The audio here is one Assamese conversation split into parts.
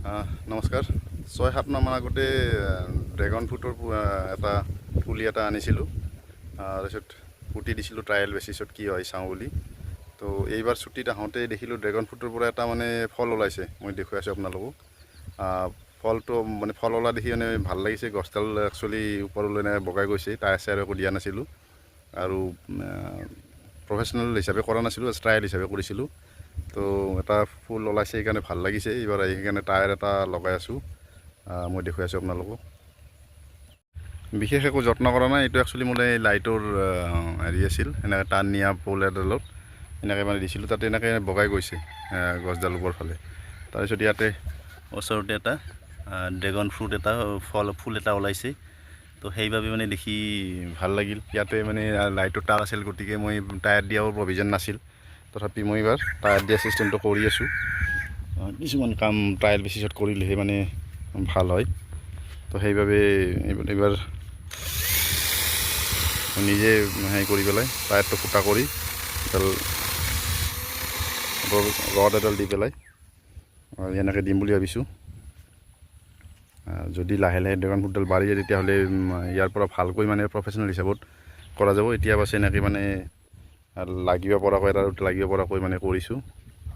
নমস্কাৰ 6-7 মাহমান আগতে ড্ৰেগন ফ্ৰুটৰ এটা পুলি এটা আনিছিলোঁ তাৰপিছত পুতি দিছিলোঁ ট্ৰায়েল বেচিছত কি হয় চাওঁ বুলি তো এইবাৰ ছুটীত আহোঁতে দেখিলোঁ ড্ৰেগন ফ্ৰুটৰ পৰা এটা মানে ফল ওলাইছে মই দেখুৱাই আছোঁ আপোনালোকক ফলটো মানে ফল ওলা দেখি মানে ভাল লাগিছে গছডাল একচুৱেলি ওপৰলৈ বগাই গৈছে টায়াৰ চায়াৰ একো দিয়া নাছিলোঁ আৰু প্ৰফেশ্যনেল হিচাপে কৰা নাছিলোঁ ট্ৰায়েল হিচাপে কৰিছিলোঁ তো এটা ফুল ওলাইছে সেইকাৰণে ভাল লাগিছে এইবাৰ সেইকাৰণে টায়াৰ এটা লগাই আছোঁ মই দেখুৱাই আছোঁ আপোনালোকক বিশেষ একো যত্ন কৰা নাই এইটো একচুৱেলি মোৰ এই লাইটৰ হেৰি আছিল এনেকৈ টান নিয়া পল এডালত এনেকৈ মানে দিছিলোঁ তাতে এনেকৈ বগাই গৈছে গছডাল ওপৰ ফালে তাৰপিছত ইয়াতে ওচৰতে এটা ড্ৰেগন ফ্ৰুট এটা ফুল এটা ওলাইছে তো সেইবাবে মানে দেখি ভাল লাগিল ইয়াতে মানে লাইটৰ তাৰ আছিল গতিকে মই টায়াৰ দিয়াৰ প্ৰভিজন নাছিল তথাপি মই এইবাৰ টায়াৰ দিয়া চিষ্টেমটো কৰি আছোঁ কিছুমান কাম ট্ৰায়েল বেচিছত কৰিলেহে মানে ভাল হয় তো সেইবাবে এইবাৰ নিজে হেৰি কৰি পেলাই টায়াৰটো ফুটা কৰি এডাল ৰড এডাল দি পেলাই এনেকৈ দিম বুলি ভাবিছোঁ যদি লাহে লাহে ড্ৰেগন ফ্ৰুটডাল বাঢ়ি যায় তেতিয়াহ'লে ইয়াৰ পৰা ভালকৈ মানে প্ৰফেশ্যনেল হিচাপত কৰা যাব এতিয়া বাছ এনেকৈ মানে লাগিব পৰাকৈ এটা লাগিব পৰাকৈ মানে কৰিছোঁ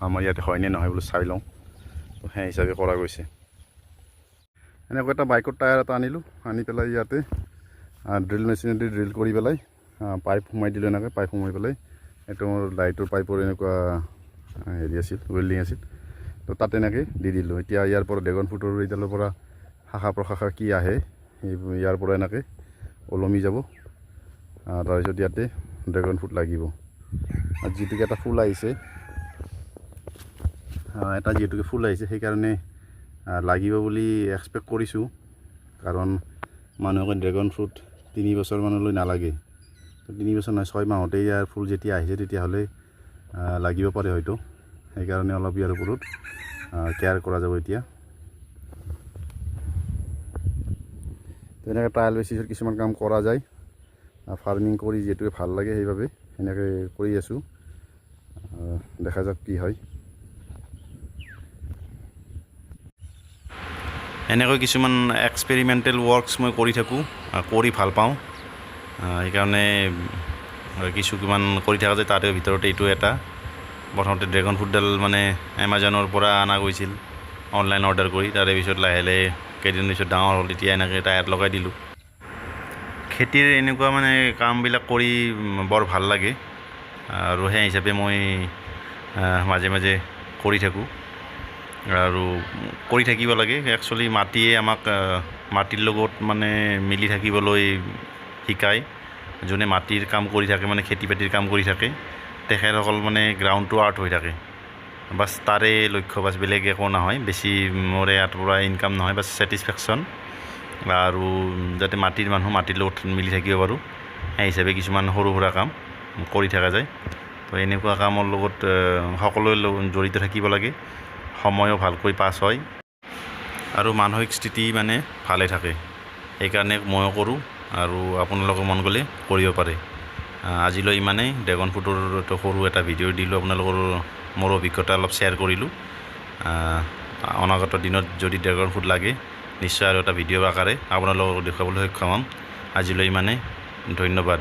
আমাৰ ইয়াতে হয়নে নহয় বোলো চাই লওঁ তো সেই হিচাপে কৰা গৈছে এনেকৈ এটা বাইকৰ টায়াৰ এটা আনিলোঁ আনি পেলাই ইয়াতে ড্ৰিল মেচিনেদি ড্ৰিল কৰি পেলাই পাইপ সোমাই দিলোঁ এনেকৈ পাইপ সোমাই পেলাই এইটো মোৰ লাইটৰ পাইপৰ এনেকুৱা হেৰি আছিল ৱেল্ডিং আছিল তো তাত এনেকৈ দি দিলোঁ এতিয়া ইয়াৰ পৰা ড্ৰেগন ফ্ৰুটৰ এইডালৰ পৰা শাখা প্ৰশাখা কি আহে ইয়াৰ পৰা এনেকৈ ওলমি যাব তাৰপিছত ইয়াতে ড্ৰেগন ফ্ৰুট লাগিব আৰু যিটোকে এটা ফুল আহিছে যিহেতুকে ফুল আহিছে সেইকাৰণে লাগিব বুলি এক্সপেক্ট কৰিছোঁ কাৰণ মানুহকে ড্ৰেগন ফ্ৰুট 3 বছৰমানলৈ নালাগে তো 3 বছৰ নহয় 6 মাহতেই ইয়াৰ ফুল যেতিয়া আহিছে তেতিয়াহ'লে লাগিব পাৰে হয়তো সেইকাৰণে অলপ ইয়াৰ ওপৰত কেয়াৰ কৰা যাব এতিয়া তেনেকৈ ট্ৰায়েল বেচিছত কিছুমান কাম কৰা যায় ফাৰ্মিং কৰি যিহেতুকে ভাল লাগে সেইবাবে এনেকৈ কৰি আছোঁ দেখা যাওক কি হয় এনেকৈ কিছুমান এক্সপেৰিমেণ্টেল ৱৰ্কছ মই কৰি থাকোঁ কৰি ভাল পাওঁ সেইকাৰণে কিছুমান কৰি থকা যায় তাৰে ভিতৰতে এইটো এটা প্ৰথমতে ড্ৰেগন ফ্ৰুটডাল মানে এমাজনৰ পৰা অনা গৈছিল অনলাইন অৰ্ডাৰ কৰি তাৰে পিছত লাহে লাহে কেইদিন পিছত ডাঙৰ হ'ল এতিয়া এনেকৈ টায়াৰ লগাই দিলোঁ খেতিৰ এনেকুৱা মানে কামবিলাক কৰি বৰ ভাল লাগে আৰু সেই হিচাপে মই মাজে মাজে কৰি থাকোঁ আৰু কৰি থাকিব লাগে একচুৱেলি মাটিয়ে আমাক মাটিৰ লগত মানে মিলি থাকিবলৈ শিকায় যোনে মাটিৰ কাম কৰি থাকে মানে খেতি বাতিৰ কাম কৰি থাকে তেখেতসকল মানে গ্ৰাউণ্ডটো আউট হৈ থাকে বাছ তাৰে লক্ষ্য বাছ বেলেগ একো নহয় বেছি মোৰ ইয়াৰ পৰা ইনকাম নহয় বাছ ছেটিছফেকশ্যন আৰু যাতে মাটিৰ মানুহ মাটিৰ লগত মিলি থাকিব পাৰোঁ সেই হিচাপে কিছুমান সৰু সুৰা কাম কৰি থকা যায় তো এনেকুৱা কামৰ লগত সকলোৱে জড়িত থাকিব লাগে সময়ো ভালকৈ পাছ হয় আৰু মানসিক স্থিতি মানে ভালে থাকে সেইকাৰণে ময়ো কৰোঁ আৰু আপোনালোকে মন গ'লে কৰিব পাৰে আজিলৈ ইমানেই ড্ৰেগন ফ্ৰুটৰ সৰু এটা ভিডিঅ' দিলোঁ আপোনালোকৰ মোৰ অভিজ্ঞতা অলপ শ্বেয়াৰ কৰিলোঁ অনাগত দিনত যদি ড্ৰেগন ফ্ৰুট লাগে নিশ্চয় আৰু এটা ভিডিঅ' আকাৰে আপোনালোকক দেখুৱাবলৈ সক্ষম হ'ম আজিলৈ ইমানেই ধন্যবাদ